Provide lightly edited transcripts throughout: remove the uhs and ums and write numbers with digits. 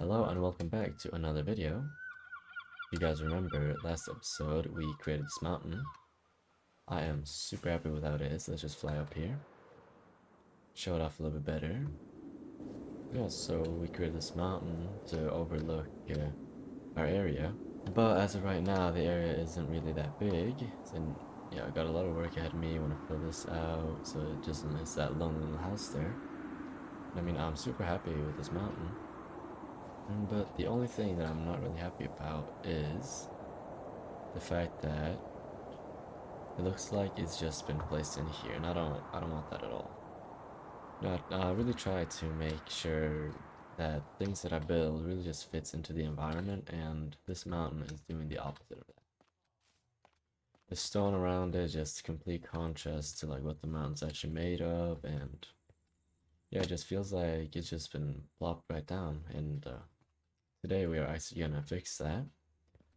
Hello and welcome back to another video. If you guys remember last episode we created this mountain. I am super happy with how it is. Let's just fly up here. Show it off a little bit better. Yeah, so we created this mountain to overlook our area. But as of right now the area isn't really that big. And yeah, I got a lot of work ahead of me. I want to fill this out so it just is that lonely little house there. I mean, I'm super happy with this mountain. But the only thing that I'm not really happy about is the fact that it looks like it's just been placed in here, and I don't want that at all. No, I really try to make sure that things that I build really just fits into the environment, and this mountain is doing the opposite of that. The stone around it just complete contrast to like what the mountain's actually made of, and yeah, it just feels like it's just been plopped right down, and today we are actually gonna fix that.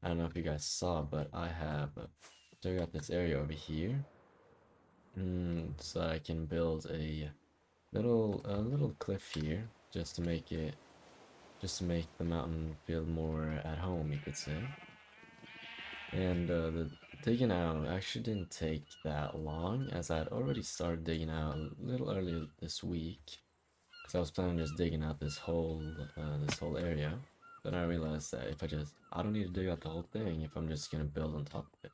I don't know if you guys saw, but I have dug out this area over here, so that I can build a little cliff here, just to make the mountain feel more at home, you could say. And the digging out actually didn't take that long, as I had already started digging out a little earlier this week, because I was planning on just digging out this whole area. Then I realized that if I don't need to dig out the whole thing if I'm just gonna build on top of it.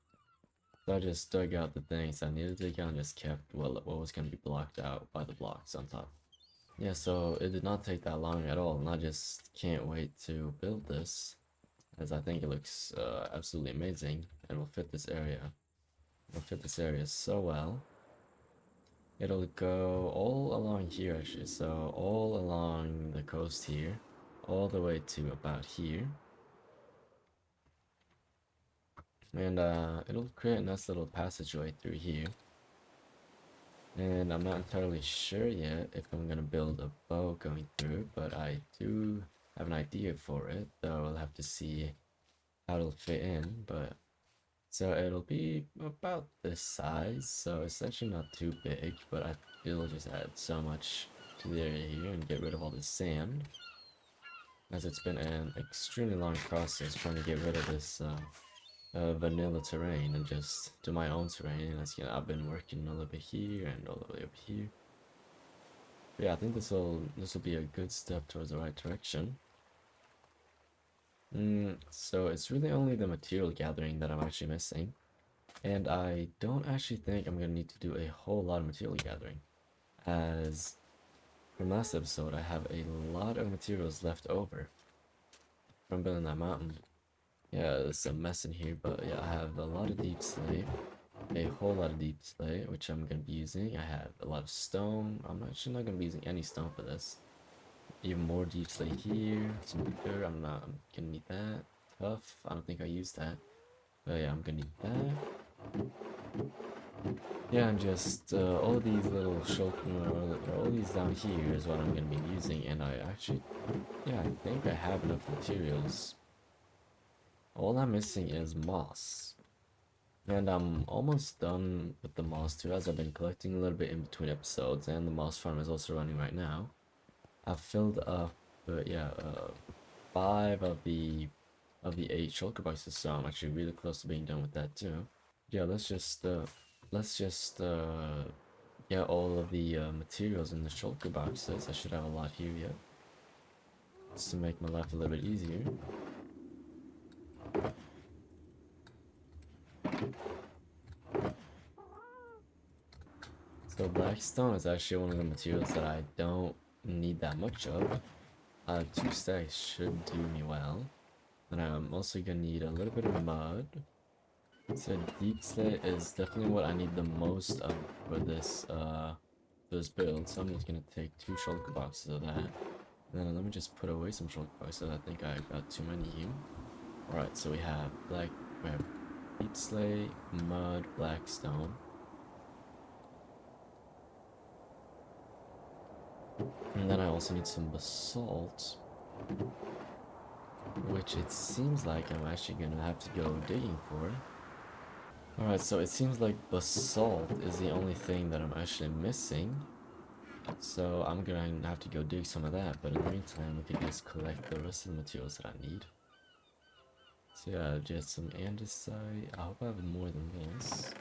So I just dug out the things I needed to dig out and just kept what was gonna be blocked out by the blocks on top. Yeah, so it did not take that long at all, and I just can't wait to build this, as I think it looks absolutely amazing and will fit this area. It'll fit this area so well. It'll go all along here actually, so all along the coast here, all the way to about here. And it'll create a nice little passageway through here. And I'm not entirely sure yet if I'm gonna build a boat going through, but I do have an idea for it, though I'll have to see how it'll fit in. But so it'll be about this size, so it's actually not too big, but it'll just add so much to the area here and get rid of all the sand, as it's been an extremely long process trying to get rid of this vanilla terrain and just do my own terrain. As you know, I've been working a little bit here and all the way up here. But yeah, I think this will be a good step towards the right direction. So it's really only the material gathering that I'm actually missing, and I don't actually think I'm gonna need to do a whole lot of material gathering, as from last episode I have a lot of materials left over from building that mountain. Yeah, there's a mess in here, but yeah, I have a lot of deep slate, a whole lot of deep slate, which I'm going to be using. I have a lot of stone. I'm actually not going to be using any stone for this. Even more deep slate here, some dirt. I'm going to need that. Tough, I don't think I used that. But yeah, I'm going to need that. Yeah, and just all these little all these down here is what I'm going to be using, and I actually, yeah, I think I have enough materials. All I'm missing is moss. And I'm almost done with the moss too, as I've been collecting a little bit in between episodes, and the moss farm is also running right now. I've filled up, yeah, 5 of the 8 shulker boxes, so I'm actually really close to being done with that too. Yeah, let's just get all of the materials in the shulker boxes. I should have a lot here yet, just to make my life a little bit easier. So blackstone is actually one of the materials that I don't need that much of. 2 stacks should do me well. And I'm also gonna need a little bit of mud. So deep slate is definitely what I need the most of for this build. So I'm just gonna take 2 shulker boxes of that. And then let me just put away some shulker boxes. I think I got too many here. Alright, so we have deep slate, mud, blackstone. And then I also need some basalt, which it seems like I'm actually gonna have to go digging for. Alright, so it seems like basalt is the only thing that I'm actually missing. So I'm gonna have to go dig some of that, but in the meantime, we can just collect the rest of the materials that I need. So yeah, just some andesite. I hope I have more than this.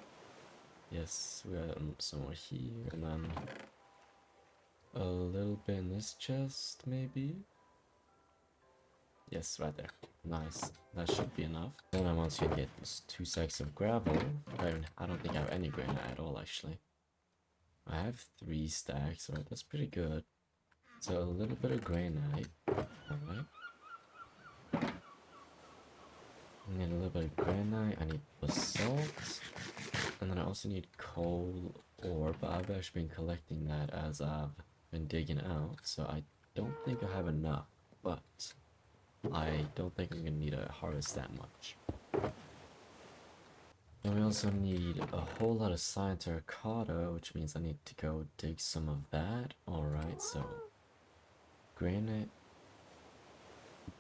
Yes, we got some more here, and then a little bit in this chest, maybe? Yes, right there. Nice. That should be enough. Then I want to get just 2 sacks of gravel. I don't think I have any granite at all, actually. I have 3 stacks, alright, that's pretty good. So a little bit of granite. Alright. I need a little bit of granite. I need basalt. And then I also need coal ore, but I've actually been collecting that as I've been digging out. So I don't think I have enough, but I don't think I'm gonna need to harvest that much. And we also need a whole lot of cyan terracotta, which means I need to go dig some of that. Alright, so granite,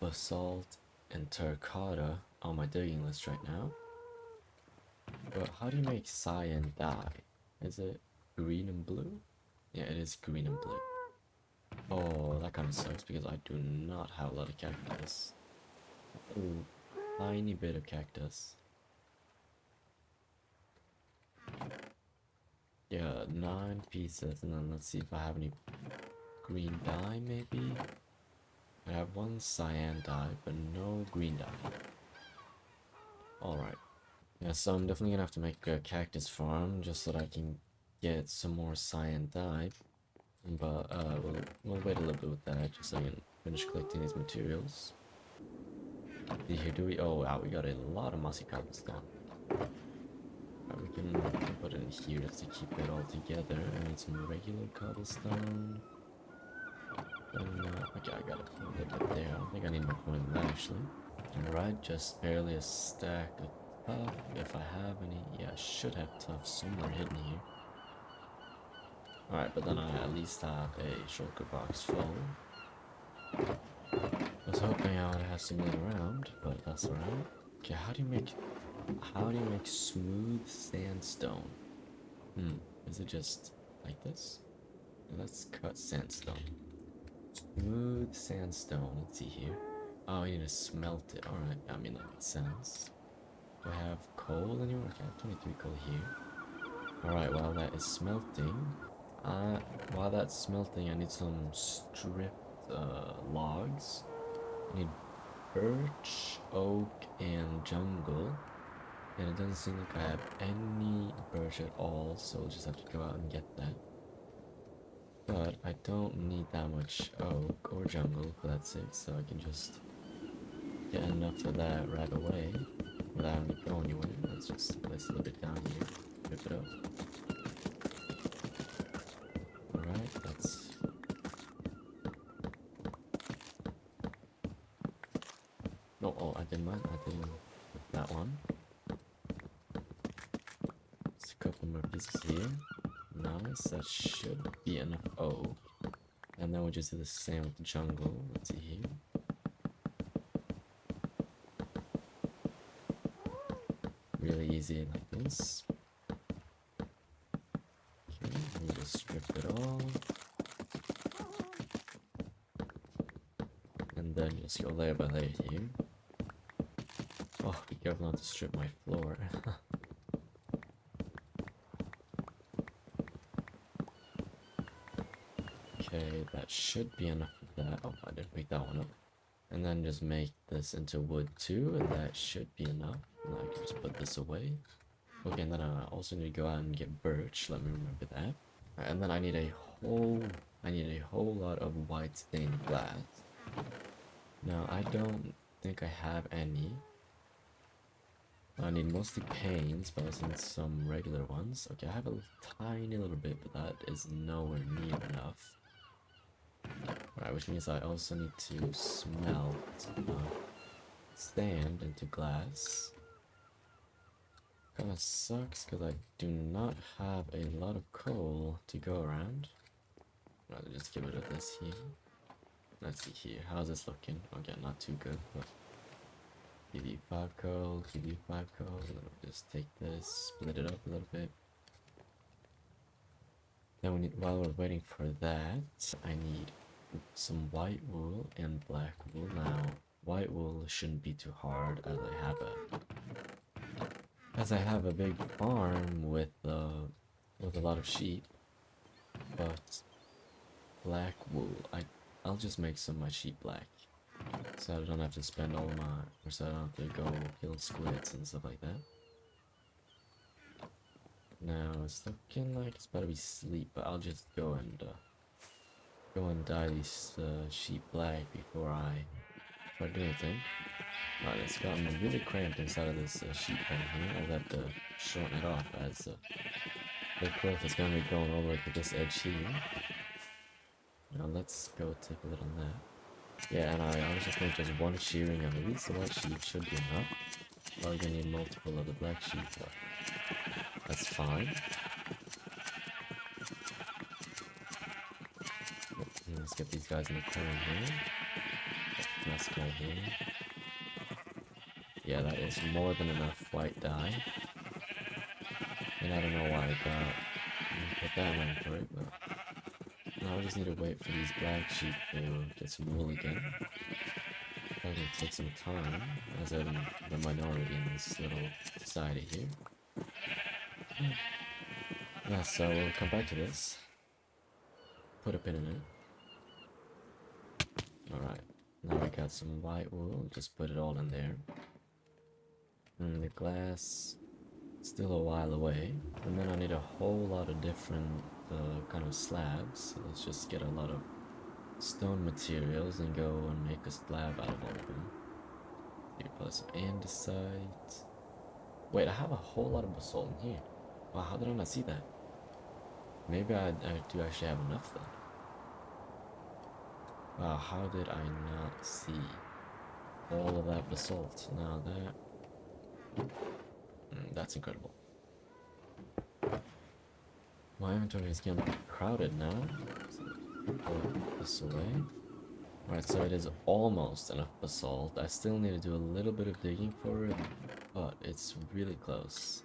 basalt, and terracotta on my digging list right now. But how do you make cyan dye? Is it green and blue? Yeah, it is green and blue. Oh, that kind of sucks because I do not have a lot of cactus. Ooh, tiny bit of cactus. Yeah, 9 pieces, and then let's see if I have any green dye, maybe? I have 1 cyan dye, but no green dye. Alright. Yeah, so I'm definitely gonna have to make a cactus farm, just so that I can get some more cyan dye. But, we'll wait a little bit with that, just so I can finish collecting these materials. See here, do we? Oh, wow, we got a lot of mossy cobblestone. We can put it in here just to keep it all together. I need some regular cobblestone. Okay, I got it a little bit there. I don't think I need much more than that, actually. Alright, just barely a stack of tough, if I have any. Yeah, I should have tough somewhere hidden here. Alright, but then I at least have a shulker box full. I was hoping I would have some laying around, but that's alright. Okay, how do you make smooth sandstone? Is it just like this? No, that's cut sandstone. Smooth sandstone, let's see here. Oh, I need to smelt it. Alright, I mean that makes sense. Do I have coal anywhere? Okay, I have 23 coal here. Alright, while that is smelting, I need some stripped logs. I need birch, oak, and jungle. And it doesn't seem like I have any birch at all, so I'll just have to go out and get that. But I don't need that much oak or jungle for that sake, so I can just get enough of that right away without having to go anywhere. Let's just place a little bit down here, rip it up. Alright, that's... Oh, I didn't put that one. Just a couple more pieces here. Nice, that should be enough oak. And then we'll just do the same with the jungle. Let's see here. Really easy like this. Okay, we'll just strip it all. And then just go layer by layer here. Oh, be careful not to strip my floor. Okay, that should be enough of that. Oh, I didn't pick that one up. And then just make this into wood too, and that should be enough. And I can just put this away. Okay, and then I also need to go out and get birch. Let me remember that. Right, and then I need a whole lot of white stained glass. Now I don't think I have any. I need mostly panes, but I need some regular ones. Okay, I have a tiny little bit, but that is nowhere near enough. Right, which means I also need to smelt sand into glass. Kinda sucks because I do not have a lot of coal to go around. Rather just get rid of this here. Let's see here, how's this looking? Okay, not too good, but give you 5 coal, give you 5 coal, and then we'll just take this, split it up a little bit. Then we need, while we're waiting for that, I need some white wool and black wool. Now, white wool shouldn't be too hard as I have a big farm with a lot of sheep. But black wool, I'll just make some of my sheep black, so I don't have to spend all my, or so I don't have to go kill squids and stuff like that. Now it's looking like it's about to be sleep, but I'll just go and dye these sheep black before I start doing anything. Right, it's gotten really cramped inside of this sheep pen here. I'll have to shorten it off as the growth is going to be going all the way to this edge here. Now let's go take a little nap. Yeah, and I also think just one shearing of at least the white sheep should be enough. Well, you're gonna need multiple of the black sheep, but that's fine. Let's get these guys in the corner here. Last guy here. Yeah, that is more than enough white dye. And I don't know why I put that in for it, but now I just need to wait for these black sheep to get some wool again. Probably gonna take some time, as I'm the minority in this little society here. Yeah, so we'll come back to this. Put a pin in it. Alright, now we got some white wool, just put it all in there. And the glass, still a while away. And then I need a whole lot of different kind of slabs. So let's just get a lot of stone materials and go and make a slab out of all of them. Here, probably some andesite. Wait, I have a whole lot of basalt in here. Wow, how did I not see that? Maybe I do actually have enough then. Wow, how did I not see all of that basalt? Now that... that's incredible. My inventory is getting crowded now. So put this away. Alright, so it is almost enough basalt. I still need to do a little bit of digging for it, but it's really close.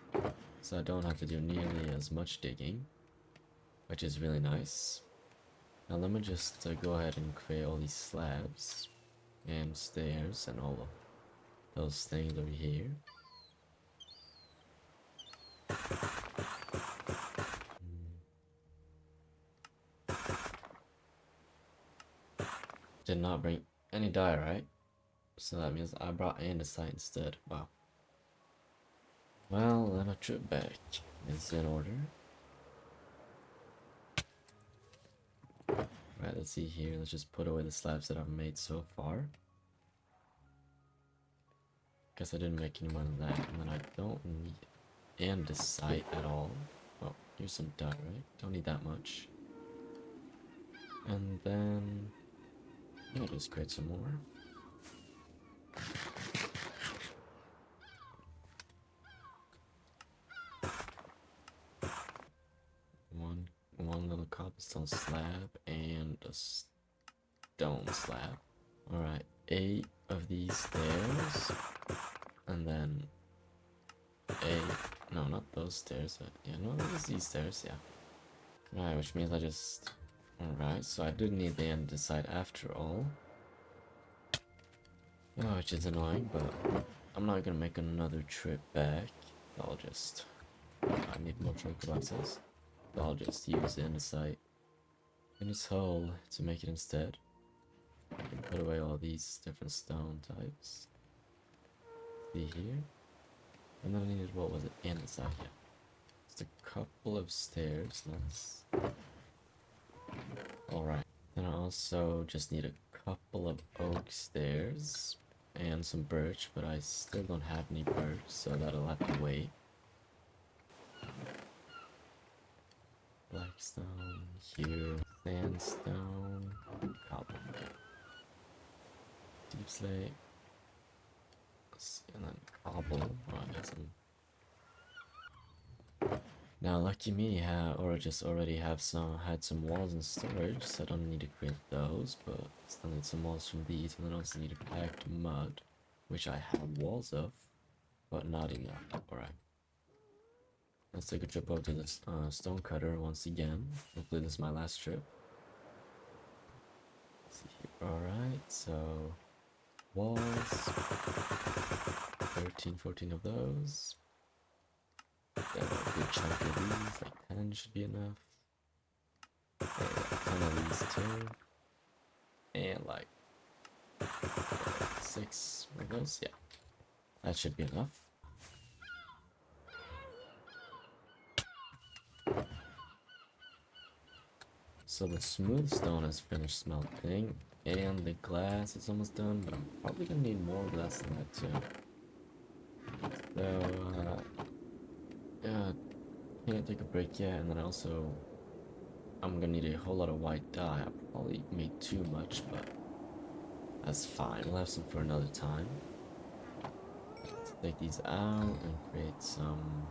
So I don't have to do nearly as much digging, which is really nice. Now let me just go ahead and create all these slabs and stairs and all of those things over here. Did not bring any dye, right? So that means I brought andesite instead. Wow. Well, then a trip back is in order. Right, let's see here. Let's just put away the slabs that I've made so far. Guess I didn't make any more than that. And then I don't need andesite at all. Oh, here's some dye, right? Don't need that much. And then I'll just create some more. One little cobblestone slab and a stone slab. Alright, 8 of these stairs. And then 8. No, not those stairs. Yeah, no, it's these stairs, yeah. Alright, which means I just... Alright, so I did need the andesite after all. Oh, which is annoying, but I'm not gonna make another trip back. I'll just... I need more trunk boxes. I'll just use the andesite in this hole to make it instead. I can put away all these different stone types. See here? And then I needed, what was it? Andesite, yeah. Just a couple of stairs, nice. Alright. Then I also just need a couple of oak stairs and some birch, but I still don't have any birch, so that'll have to wait. Blackstone here, sandstone, cobble, deep slate, and then cobble. Oh, I got some. Now, lucky me, or just already had some walls in storage, so I don't need to create those, but still need some walls from these, and then also need a packed mud, which I have walls of, but not enough. Alright. let's take a trip over to the stone cutter once again. Hopefully this is my last trip. Let's see here. Alright, so walls. 13, 14 of those. Got a good chunk of these, like 10 should be enough. Yeah, 10 of these too. And like 6 of those, yeah. That should be enough. So the smooth stone is finished smelting, and the glass is almost done, but I'm probably gonna need more glass than that too. So, yeah, can't take a break yet, and then also, I'm gonna need a whole lot of white dye. I probably made too much, but that's fine. We'll have some for another time. Let's take these out and create some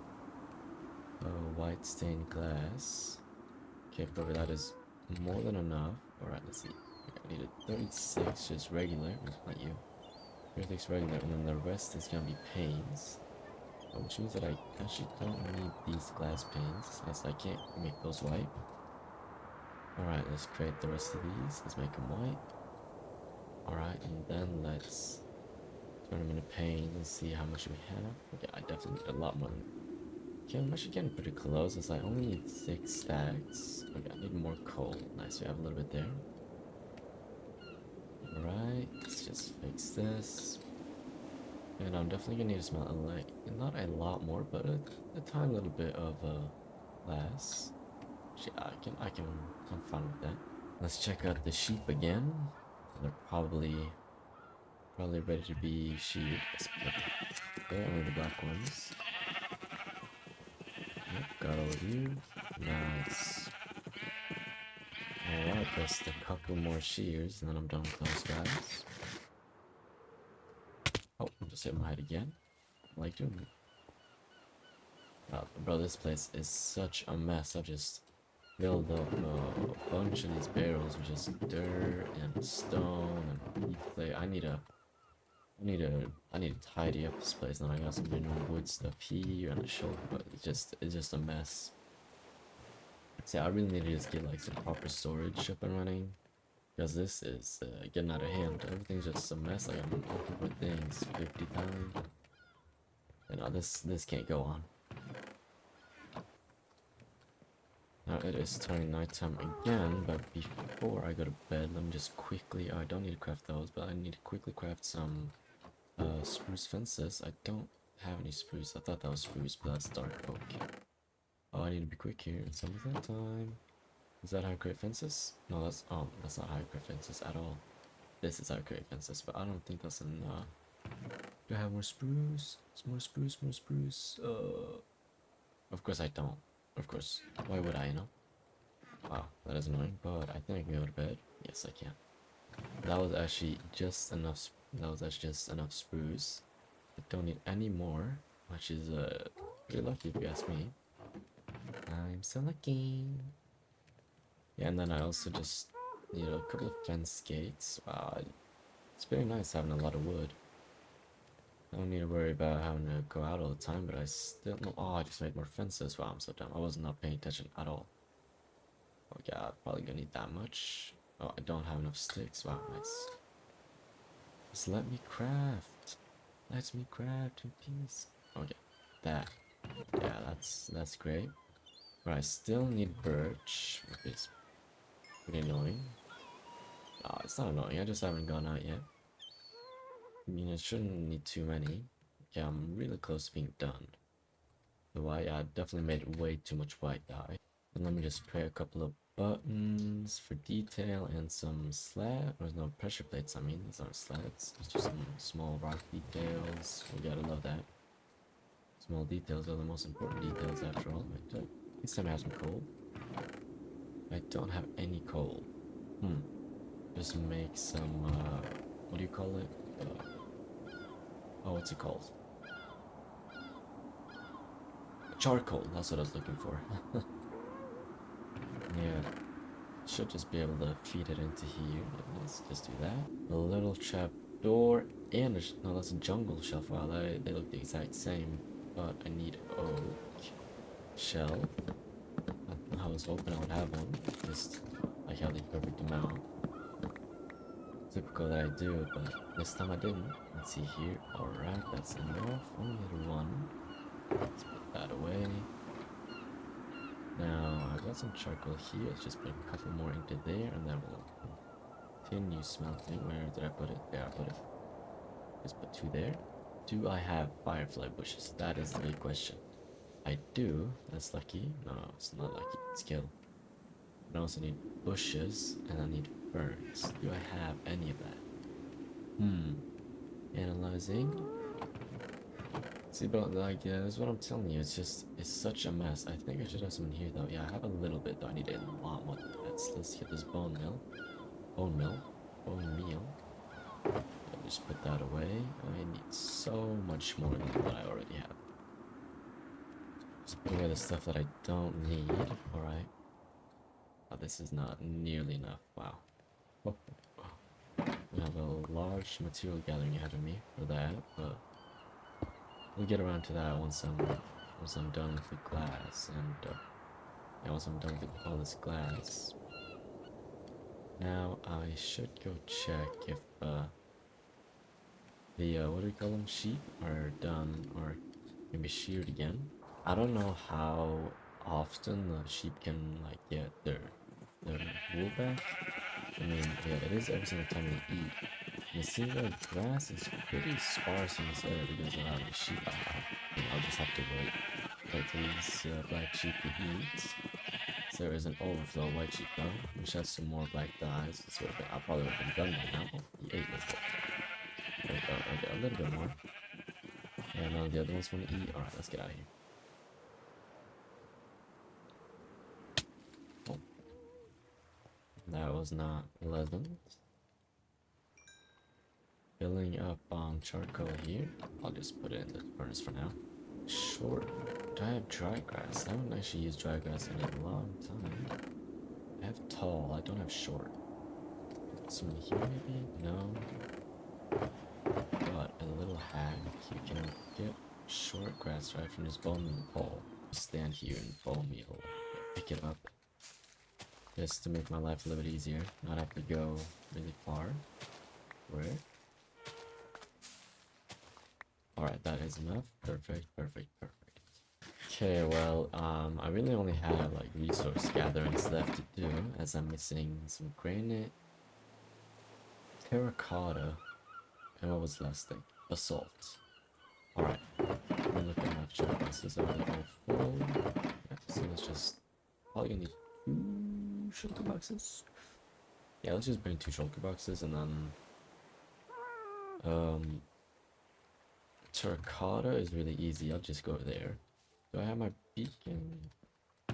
white stained glass. Okay, probably that is more than enough. Alright, let's see. Okay, I needed 36 just regular, not you. 36 regular, and then the rest is gonna be panes. Which means that I actually don't need these glass panes, as I can't make those white. Alright, let's create the rest of these. Let's make them white. Alright, and then let's turn them into panes and see how much we have. Okay, I definitely need a lot more. Okay, I'm actually getting pretty close, as I only need 6 stacks. Okay, I need more coal. Nice, we have a little bit there. Alright, let's just fix this. And I'm definitely gonna need to smelt not a lot more, but a tiny little bit of glass. Yeah, I'm fine with that. Let's check out the sheep again. They're probably ready to be sheep. They're only the black ones. Yep, got all of you. Nice. Alright, just a couple more shears, and then I'm done with those guys. Oh, I'm just hitting my head again. I like doing it. Bro, this place is such a mess. I just filled up a bunch of these barrels with just dirt and stone and heat clay. I need to tidy up this place. And I got some new wood stuff here and a shoulder, but it's just a mess. See, I really need to just get like some proper storage up and running, because this is getting out of hand. Everything's just a mess. Like I'm looking for things 50 times. You know, this can't go on. Now it is turning nighttime again, but before I go to bed, let me just quickly, I don't need to craft those, but I need to quickly craft some spruce fences. I don't have any spruce. I thought that was spruce, but that's dark oak. Oh, I need to be quick here. It's summertime time. Is that how I create fences? No, that's not how I create fences at all. This is how I create fences, but I don't think that's enough. Do I have more spruce? More spruce, more spruce. Of course I don't. Of course. Why would I, you know? Wow, that is annoying, but I think I can go to bed. Yes, I can. That was actually just enough. That was actually just enough spruce. I don't need any more, which is pretty lucky if you ask me. I'm so lucky. Yeah, and then I also just need a couple of fence gates. Wow, it's very nice having a lot of wood. I don't need to worry about having to go out all the time, but I still know. Oh, I just made more fences. Wow, I'm so dumb. I was not paying attention at all. Oh yeah, probably gonna need that much. Oh, I don't have enough sticks. Wow, nice. Just let me craft. Let me craft in peace. Okay, that. Yeah, that's great. But I still need birch, which is pretty annoying. Oh, it's not annoying. I just haven't gone out yet. I mean, it shouldn't need too many. Yeah, I'm really close to being done. So I definitely made way too much white dye. And let me just create a couple of buttons for detail and some slab. There's no pressure plates, I mean, these aren't slabs. It's just some small rock details. We gotta love that. Small details are the most important details after all. This time I have some coal. I don't have any coal. Just make some, what do you call it? Oh, what's it called? Charcoal, that's what I was looking for. Yeah, should just be able to feed it into here. Let's just do that. A little trap door and no, that's a jungle shelf. Wow, they look the exact same, but I need oak. shell. I was hoping I would have one, just like have the perfect amount. Typical that I do, but this time I didn't. Let's see here. Alright, that's enough. Only need one. Let's put that away. Now, I got some charcoal here. Let's just put a couple more into there, and then we'll continue smelting. Where did I put it? There, I put it. Just put 2 there. Do I have firefly bushes? That is the big question. I do. That's lucky. No, it's not lucky. It's kill. I also need bushes, and I need ferns. Do I have any of that? Analyzing. See, but like, yeah, that's what I'm telling you. It's such a mess. I think I should have some in here, though. Yeah, I have a little bit, though. I need a lot more than that. So let's get this bone meal. Bone meal. I'll just put that away. I need so much more than what I already have. Just put away the stuff that I don't need. Alright. Oh, this is not nearly enough. Wow. I have a large material gathering ahead of me for that, but we'll get around to that once I'm done with the glass, and yeah, once I'm done with all this glass. Now I should go check if the what do we call them, sheep are done or can be sheared again. I don't know how often the sheep can like get their wool back. I mean, yeah, it is every single time they eat. And it seems like grass is pretty sparse in this area because of how many sheep I have. And I'll just have to wait for these black sheep to eat. So there is an overflow of white sheep though. We should have some more black dyes. I probably would have been done by now. Oh, he ate this one. There we go, okay, a little bit more. And none of the other ones want to eat. Alright, let's get out of here. Oh. That was not pleasant. Filling up on charcoal here. I'll just put it in the furnace for now. Short. Do I have dry grass? I haven't actually used dry grass in a long time. I have tall. I don't have short. Some here maybe? No. But a little hack. You can get short grass right from this bone in the pole. Stand here and follow me. I'll pick it up. Just to make my life a little bit easier. Not have to go really far for it. Alright, that is enough. Perfect. Okay, well, I really only have like resource gatherings left to do, as I'm missing some granite, terracotta, and what was the last thing? Basalt. Alright, we're looking at sugar boxes over there full. Yeah, so let's just probably gonna need 2 shulker boxes. Yeah, let's just bring 2 shulker boxes and then terracotta is really easy. I'll just go there. Do I have my beacon?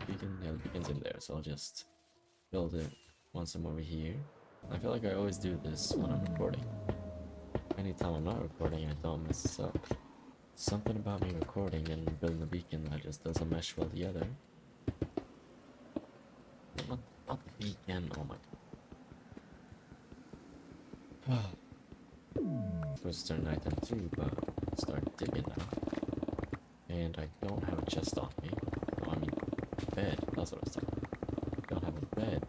Yeah, the beacon's in there, so I'll just build it once I'm over here. I feel like I always do this when I'm recording. Anytime I'm not recording, I don't mess this up. Something about me recording and building the beacon that just doesn't mesh well together. Not the beacon, oh my god. Of course it's turn nighttime too, but I'll start digging now. And I don't have a chest on me. Oh, I mean, bed. That's what I was talking about. I don't have a bed.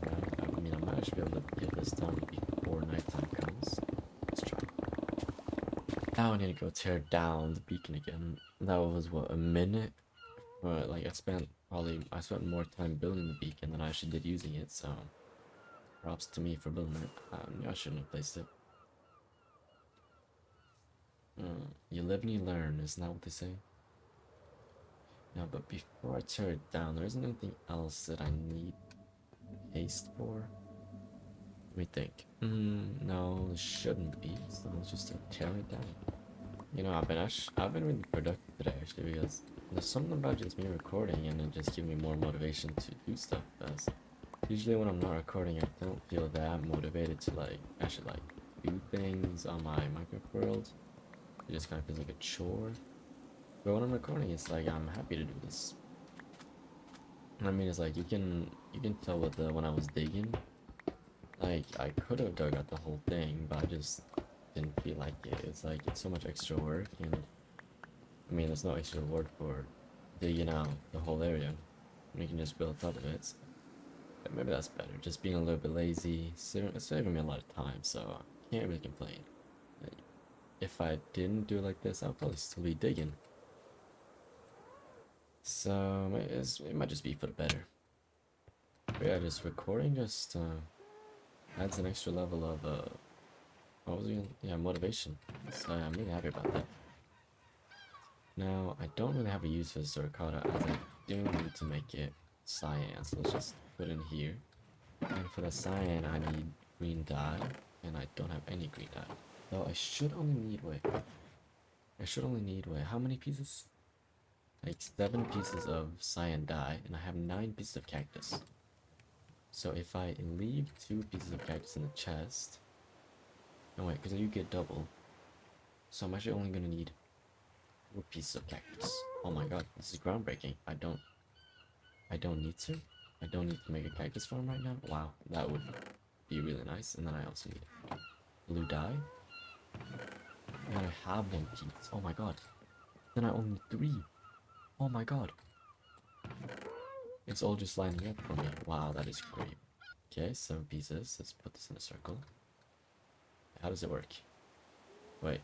Alright, I mean, I might actually be able to get this done before nighttime comes. Let's try. Now I need to go tear down the beacon again. That was, what, a minute? But, like, I spent more time building the beacon than I actually did using it, so props to me for building it. I shouldn't have placed it. You live and you learn, isn't that what they say? No, but before I tear it down, there isn't anything else that I need haste for. Let me think. No, it shouldn't be. So let's just tear it down. You know, I've been really productive today actually, because there's something about just me recording and it just gives me more motivation to do stuff. Because usually when I'm not recording, I don't feel that motivated to actually do things on my Minecraft world. It just kind of feels like a chore. But when I'm recording, it's like I'm happy to do this. I mean, it's like you can tell with when I was digging, like I could have dug out the whole thing, but I just didn't feel like it. It's like it's so much extra work, and I I mean, there's no extra reward for digging out the whole area. You can just build on top of it. So maybe that's better. Just being a little bit lazy. It's saving me a lot of time, so I can't really complain. If I didn't do it like this, I'll probably still be digging. So it might just be for the better. But yeah, just recording just adds an extra level of what was it? Yeah, motivation. So I'm really happy about that. Now I don't really have a use for the terracotta as I do need to make it cyan. So let's just put in here. And for the cyan, I need green dye, and I don't have any green dye. So I should only need how many pieces? Like 7 pieces of cyan dye, and I have 9 pieces of cactus. So if I leave 2 pieces of cactus in the chest, no wait, because you get double. So I'm actually only gonna need 4 pieces of cactus. Oh my god, this is groundbreaking. I don't need to. I don't need to make a cactus farm right now. Wow, that would be really nice. And then I also need blue dye. And I have 1 piece. Oh my god. Then I only need 3. Oh my god. It's all just lining up for me. Wow, that is great. Okay, 7 pieces. Let's put this in a circle. How does it work? Wait.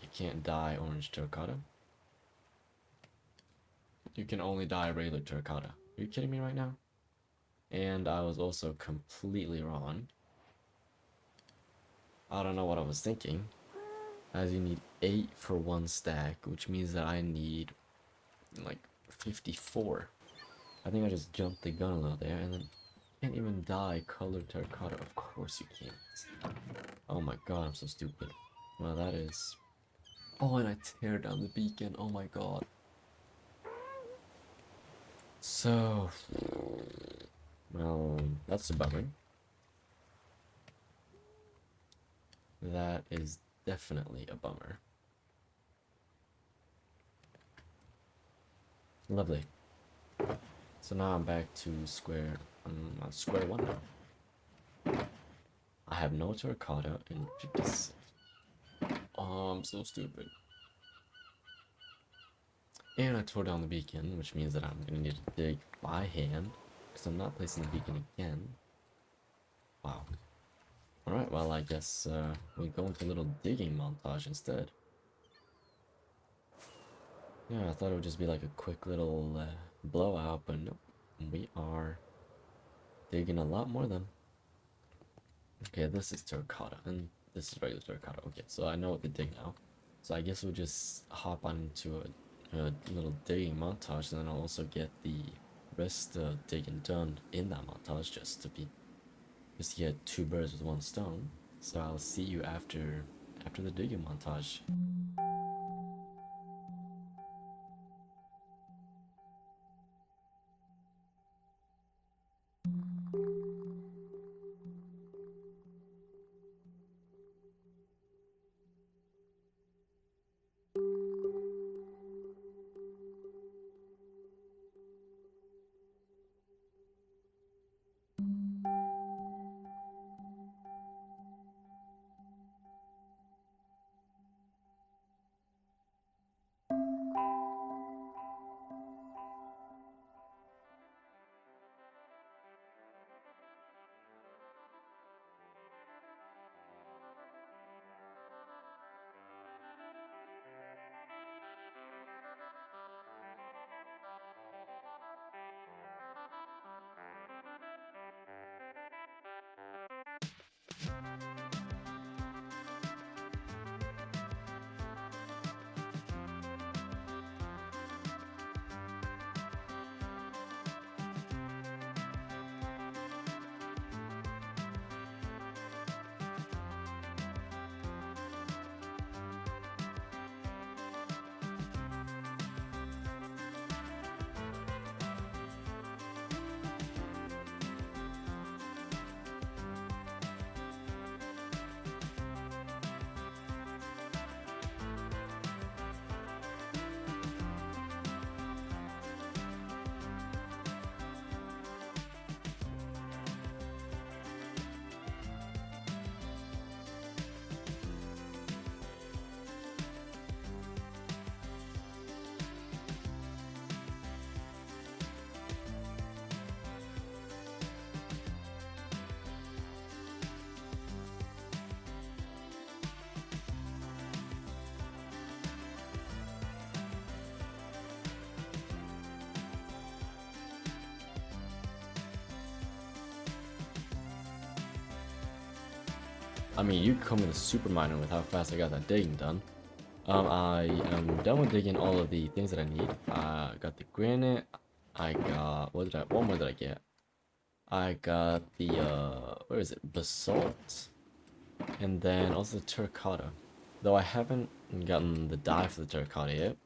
You can't dye orange terracotta? You can only dye regular terracotta. Are you kidding me right now? And I was also completely wrong. I don't know what I was thinking. As you need 8 for 1 stack, which means that I need like 54. I think I just jumped the gun a little there, and then you can't even dye colored terracotta. Of course you can't. Oh my god, I'm so stupid. Well, that is... Oh, and I tear down the beacon. Oh my god. So... Well, that's a bummer. That is definitely a bummer. Lovely. So now I'm back to square one now. I have no terracotta in 56. Oh, I'm so stupid. And I tore down the beacon, which means that I'm gonna need to dig by hand, because I'm not placing the beacon again. Wow. Alright, well I guess we'll go into a little digging montage instead. Yeah, I thought it would just be like a quick little blowout, but nope. We are digging a lot more than. Okay, this is terracotta, and this is regular terracotta. Okay, so I know what to dig now. So I guess we'll just hop on into a little digging montage, and then I'll also get the rest of digging done in that montage, just to get 2 birds with 1 stone. So I'll see you after the digging montage. I mean, you come with a super miner with how fast I got that digging done. I am done with digging all of the things that I need. I got the granite. I got, what more did I get? I got the, where is it? Basalt. And then also the terracotta. Though I haven't gotten the dye for the terracotta yet.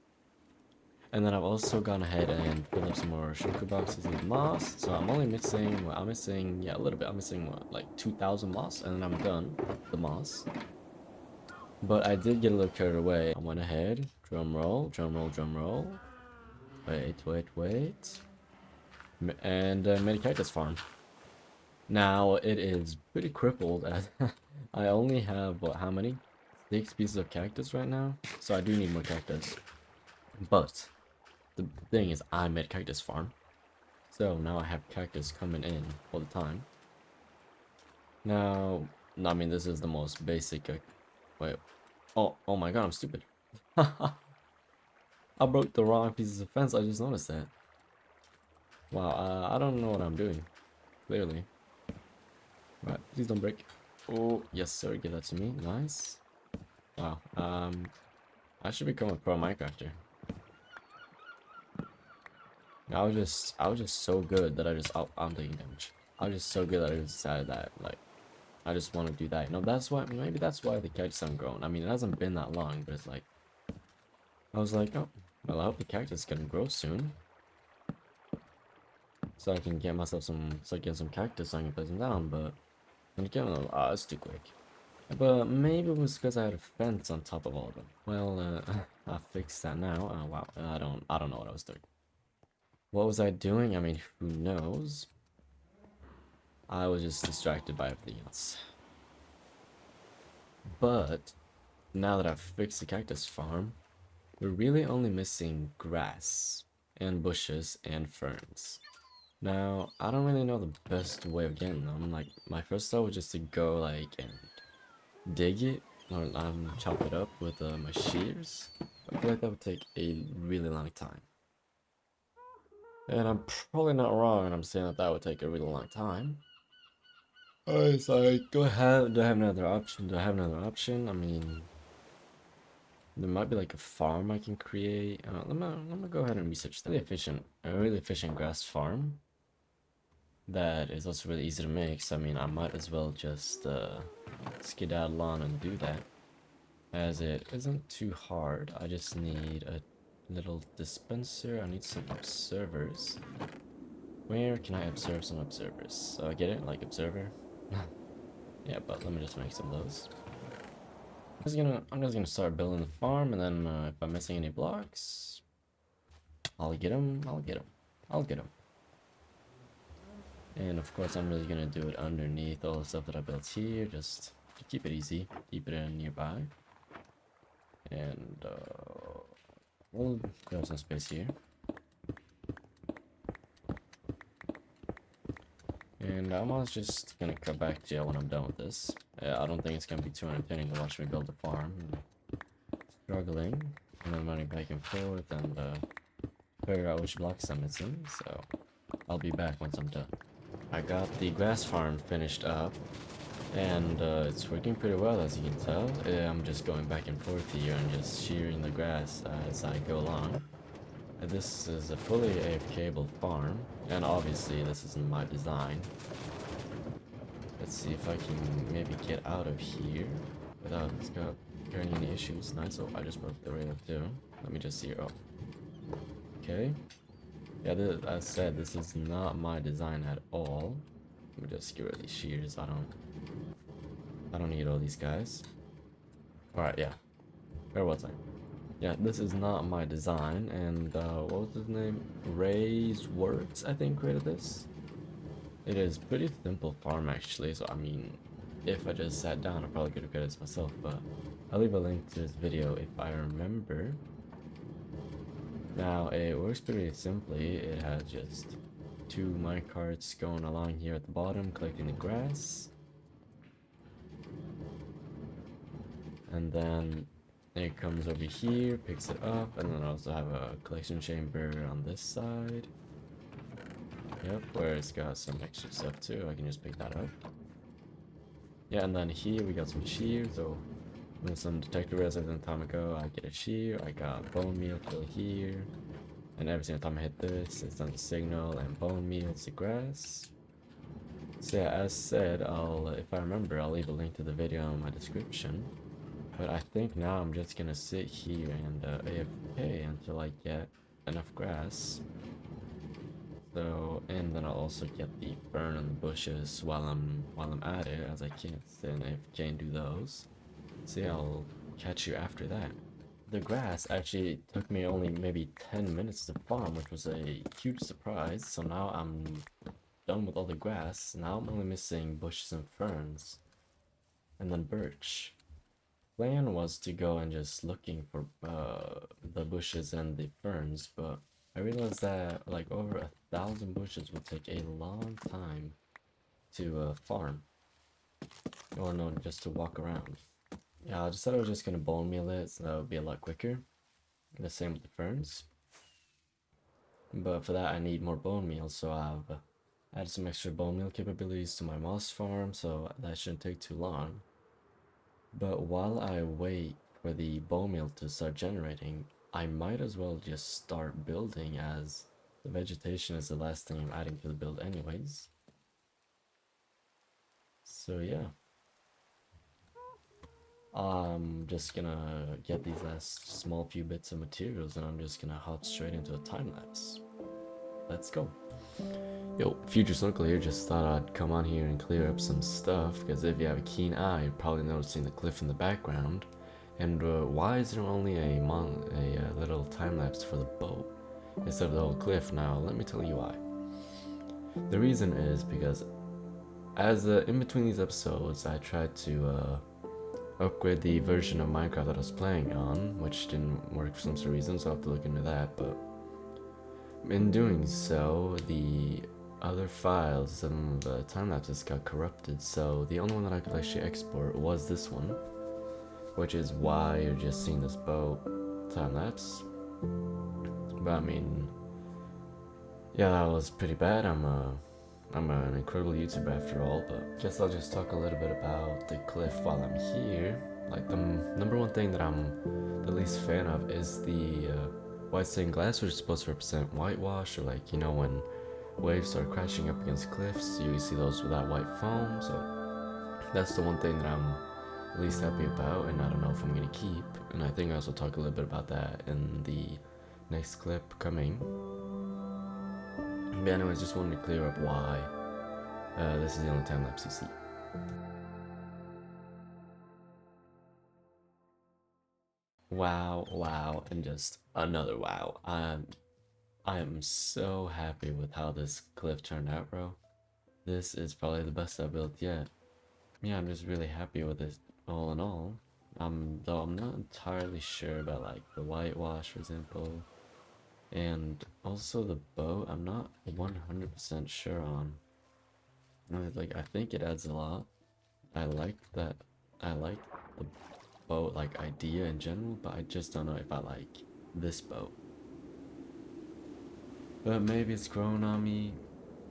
And then I've also gone ahead and filled up some more shulker boxes with moss. So I'm only missing, well, I'm missing, yeah, a little bit. I'm missing, what, like 2,000 moss? And then I'm done with the moss. But I did get a little carried away. I went ahead, drum roll, drum roll, drum roll. Wait. And made a cactus farm. Now it is pretty crippled as I only have, what, how many? 6 pieces of cactus right now. So I do need more cactus. But the thing is, I made a cactus farm. So now I have cactus coming in all the time. Now, I mean, this is the most basic. Wait. Oh my god, I'm stupid. I broke the wrong pieces of fence. I just noticed that. Wow, I don't know what I'm doing. Clearly. Right, please don't break. Oh, yes, sir. Give that to me. Nice. Wow. I should become a pro Minecrafter. I was just so good that I'm taking damage. I was just so good that I just decided that, like, I just want to do that. No, that's why, maybe that's why the cactus haven't grown. I mean, it hasn't been that long, but it's like, I was like, oh, well, I hope the cactus can grow soon. So I can get myself some, so I get some cactus so I can place them down, but when you get them, it's too quick. But maybe it was because I had a fence on top of all of them. Well, I fixed that now. Oh, wow, I don't know what I was doing. What was I doing? I mean, who knows? I was just distracted by everything else. But now that I've fixed the cactus farm, we're really only missing grass and bushes and ferns. Now, I don't really know the best way of getting them. Like, my first thought was just to go, like, and dig it, or chop it up with my shears. I feel like that would take a really long time. And I'm probably not wrong when I'm saying that that would take a really long time. It's like, do I have another option? I mean, there might be like a farm I can create. Let me go ahead and research that. A really efficient grass farm. That is also really easy to make. So I mean, I might as well just skedaddle on and do that, as it isn't too hard. I just need a little dispenser. I need some observers. Where can I observe some observers? Get it? Like observer? Yeah, but let me just make some of those. I'm just gonna start building the farm, and then if I'm missing any blocks, I'll get them. And of course, I'm really gonna do it underneath all the stuff that I built here, just to keep it easy, keep it in nearby. And we'll grab some space here. And I'm also just gonna cut back to when I'm done with this. I don't think it's gonna be too entertaining to watch me build a farm. Struggling, and then running back and forth, and figure out which blocks I'm missing. So I'll be back once I'm done. I got the grass farm finished up, and it's working pretty well, as you can tell. I'm just going back and forth here and just shearing the grass as I go along. This is a fully AFK-able farm, and obviously this isn't my design. Let's see if I can maybe get out of here without carrying any issues. Nice. Oh, I just broke the rail too. Let me just see. Oh, okay. Yeah, as I said, this is not my design at all. Let me just get rid of these shears. I don't need all these guys. All right, yeah. Where was I? Yeah, this is not my design, and what was his name? Ray's Works, I think, created this. It is pretty simple farm, actually, so I mean, if I just sat down, I probably could have created this myself, but I'll leave a link to this video if I remember. Now, it works pretty simply. It has just 2 minecarts going along here at the bottom, collecting the grass. And then it comes over here, picks it up, and then I also have a collection chamber on this side. Yep, where it's got some extra stuff too. I can just pick that up. Yeah, and then here we got some shear, so with some detector resin a time ago, I get a shear, I got bone meal kill here, and every single time I hit this, it's on the signal, and bone meal, it's the grass. So yeah, as said, if I remember, I'll leave a link to the video in my description. But I think now I'm just gonna sit here and AFK until I get enough grass. So, and then I'll also get the fern and the bushes while I'm at it, as I can't sit and AFK and do those. So yeah, I'll catch you after that. The grass actually took me only maybe 10 minutes to farm, which was a huge surprise. So now I'm done with all the grass. Now I'm only missing bushes and ferns, and then birch. Plan was to go and just looking for the bushes and the ferns, but I realized that like over 1,000 bushes would take a long time to farm, or no, just to walk around. Yeah, I just thought I was just gonna bone meal it, so that would be a lot quicker. The same with the ferns. But for that I need more bone meal, so I've added some extra bone meal capabilities to my moss farm, so that shouldn't take too long. But while I wait for the bone meal to start generating, I might as well just start building, as the vegetation is the last thing I'm adding to the build anyways. So yeah. I'm just gonna get these last small few bits of materials and I'm just gonna hop straight into a time lapse. Let's go. Yo, Future Circle here, just thought I'd come on here and clear up some stuff, because if you have a keen eye, you're probably noticing the cliff in the background. And why is there only a little time lapse for the boat instead of the whole cliff? Now, let me tell you why. The reason is because as in between these episodes, I tried to upgrade the version of Minecraft that I was playing on, which didn't work for some sort of reason, so I'll have to look into that. But in doing so, the other files and the time lapses got corrupted, so the only one that I could actually export was this one, which is why you're just seeing this boat time lapse. But I mean, yeah, that was pretty bad. I'm an incredible YouTuber after all, but guess I'll just talk a little bit about the cliff while I'm here. Like, the number one thing that I'm the least fan of is the white stained glass, which is supposed to represent whitewash, or like, you know, when waves start crashing up against cliffs, you see those with that white foam. So that's the one thing that I'm least happy about, and I don't know if I'm gonna keep. And I think I also talk a little bit about that in the next clip coming. But anyways, just wanted to clear up why this is the only time lapse you see. Wow, wow, and just another wow. I am so happy with how this cliff turned out, bro. This is probably the best I've built yet. Yeah, I'm just really happy with it all in all. Though I'm not entirely sure about like the whitewash, for example, and also the boat. I'm not 100% sure on. Like, I think it adds a lot. I like that. I like the boat like idea in general, but I just don't know if I like this boat. But maybe it's growing on me,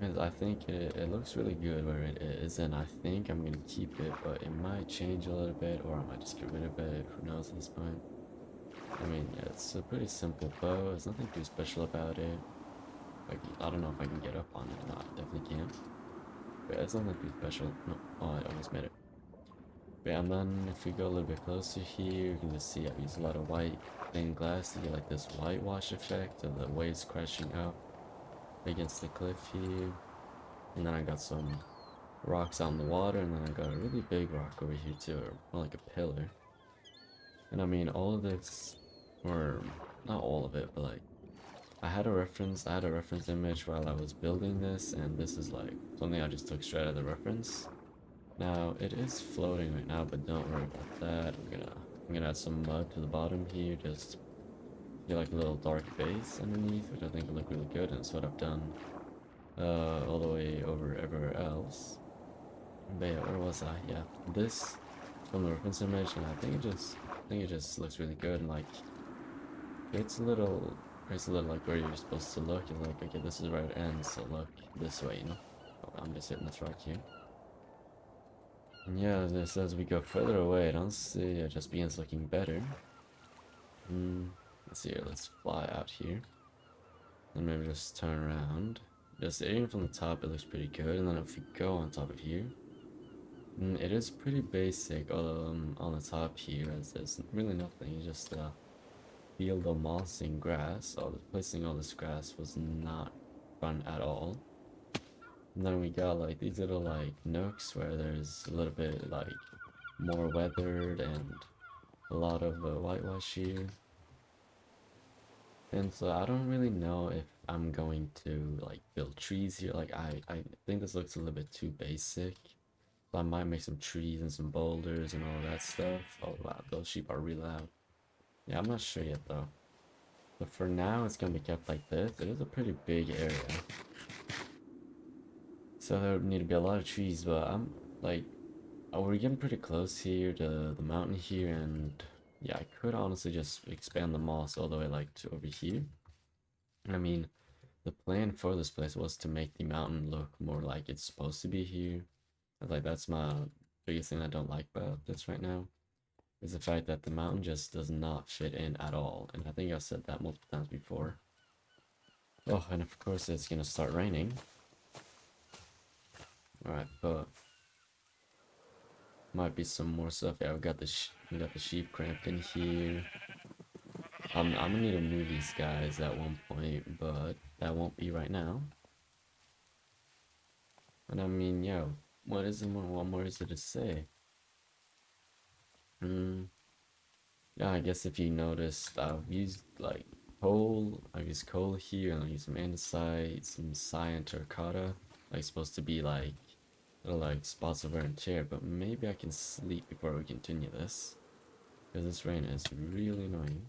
and I think it looks really good where it is, and I think I'm gonna keep it, but it might change a little bit, or I might just get rid of it. Who knows at this point? I mean, yeah, it's a pretty simple bow. There's nothing too special about it. Like, I don't know if I can get up on it or not. I definitely can't. But yeah, it's nothing too special. No, oh, I almost made it. But yeah, and then if we go a little bit closer here, you can just see I use a lot of white stained glass to get like this whitewash effect of the waves crashing up against the cliff here. And then I got some rocks out in the water, and then I got a really big rock over here too, or more like a pillar. And I mean, all of this, or not all of it, but like, I had a reference image while I was building this, and this is like something I just took straight out of the reference. Now, it is floating right now, but don't worry about that. I'm gonna add some mud to the bottom here, just get like a little dark base underneath, which I think will look really good, and it's what I've done all the way over everywhere else. But yeah, where was I? Yeah, this from the reference image, and I think it just looks really good, and like it's a little like where you're supposed to look. It's like, okay, this is where it ends, so look this way, you know. Oh, I'm just hitting this rock here. Yeah, just as we go further away, I don't see it just begins looking better. Let's see here, let's fly out here. And maybe just turn around. Just aiming from the top, it looks pretty good. And then if we go on top of here, it is pretty basic on the top here, as there's really nothing. You just field of moss and grass. Placing all this grass was not fun at all. And then we got like these little like nooks where there's a little bit like more weathered and a lot of whitewash here. And so I don't really know if I'm going to like build trees here. Like I think this looks a little bit too basic. So I might make some trees and some boulders and all that stuff. Oh wow, those sheep are really loud. Yeah, I'm not sure yet though. But for now, it's gonna be kept like this. It is a pretty big area. So there would need to be a lot of trees, but I'm like, we're getting pretty close here to the mountain here, and yeah, I could honestly just expand the moss all the way like to over here. I mean, the plan for this place was to make the mountain look more like it's supposed to be here. Like that's my biggest thing I don't like about this right now, is the fact that the mountain just does not fit in at all. And I think I've said that multiple times before. Oh, and of course it's gonna start raining. Alright, but might be some more stuff. Yeah, we got the sheep cramped in here. I'm gonna need to move these guys at one point, but that won't be right now. And I mean, yo, what more is there to say? Yeah, I guess if you noticed, I've used like coal. I've used coal here, and I used some andesite, some cyan terracotta. Like supposed to be like little like spots of wear and tear. But maybe I can sleep before we continue this, because this rain is really annoying.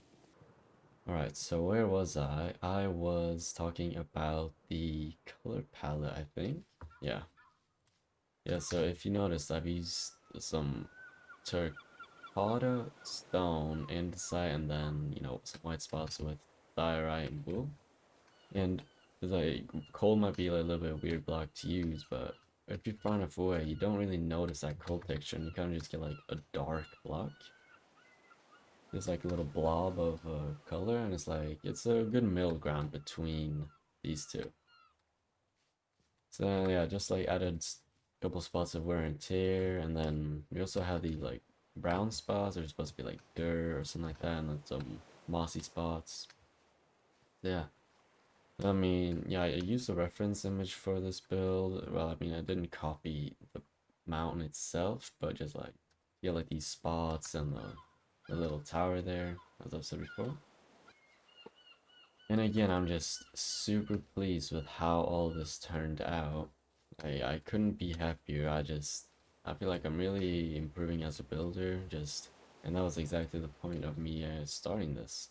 Alright, so where was I? I was talking about the color palette, I think. Yeah. Yeah, so if you noticed, I've used some terracotta, stone, andesite, and then, you know, some white spots with diorite and wool. And, like, coal might be like, a little bit weird block to use, but if you're far enough away, you don't really notice that coal texture, and you kind of just get, like, a dark block. There's like a little blob of color, and it's like it's a good middle ground between these two. So yeah, just like added a couple spots of wear and tear, and then we also have these like brown spots. They're supposed to be like dirt or something like that, and then some mossy spots. Yeah, I mean, yeah, I used a reference image for this build. Well, I mean, I didn't copy the mountain itself, but just like yeah, like these spots and the little tower there, as I've said before. And again, I'm just super pleased with how all this turned out. I couldn't be happier. I feel like I'm really improving as a builder. And that was exactly the point of me starting this.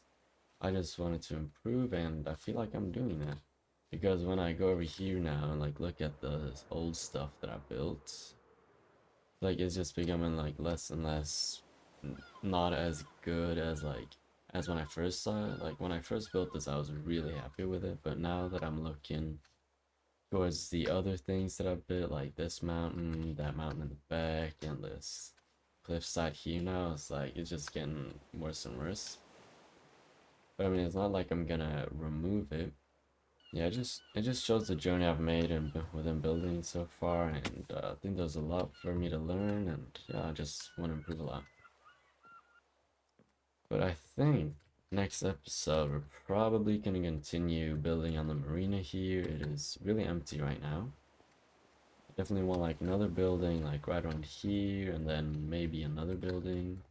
I just wanted to improve, and I feel like I'm doing that. Because when I go over here now and like look at the old stuff that I built, like it's just becoming like less and less not as good as like as when I first saw it. Like when I first built this, I was really happy with it, but now that I'm looking towards the other things that I've built, like this mountain, that mountain in the back, and this cliffside here now, it's like it's just getting worse and worse. But I mean, it's not like I'm gonna remove it. Yeah, it just shows the journey I've made and within building so far, and I think there's a lot for me to learn, and yeah, I just want to improve a lot. But I think next episode we're probably gonna continue building on the marina here. It is really empty right now. Definitely want like another building like right around here, and then maybe another building.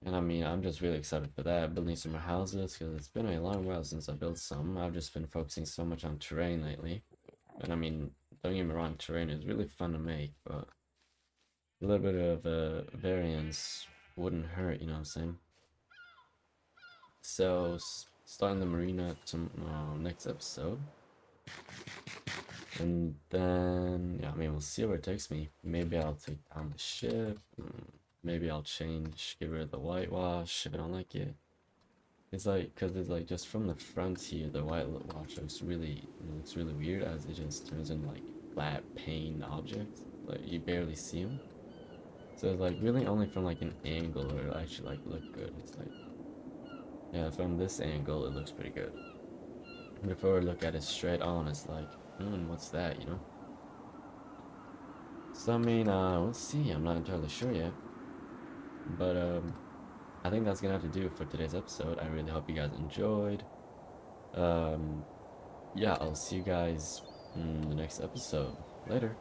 And I mean, I'm just really excited for that, building some more houses, because it's been a long while since I built some. I've just been focusing so much on terrain lately. And I mean, don't get me wrong, terrain is really fun to make, but a little bit of variance wouldn't hurt, you know what I'm saying? So, starting the marina to next episode. And then, yeah, I mean, we'll see where it takes me. Maybe I'll take down the ship. Maybe I'll get rid of the whitewash if I don't like it. It's like, cause it's like just from the front here, the whitewash looks really weird as it just turns into like flat pane objects. like you barely see them. So it's like really only from like an angle where it'll actually like look good. It's like, yeah, from this angle it looks pretty good. Before we look at it straight on, it's like, what's that, you know? So I mean, we'll see. I'm not entirely sure yet. But I think that's gonna have to do it for today's episode. I really hope you guys enjoyed. Um, yeah, I'll see you guys in the next episode. Later.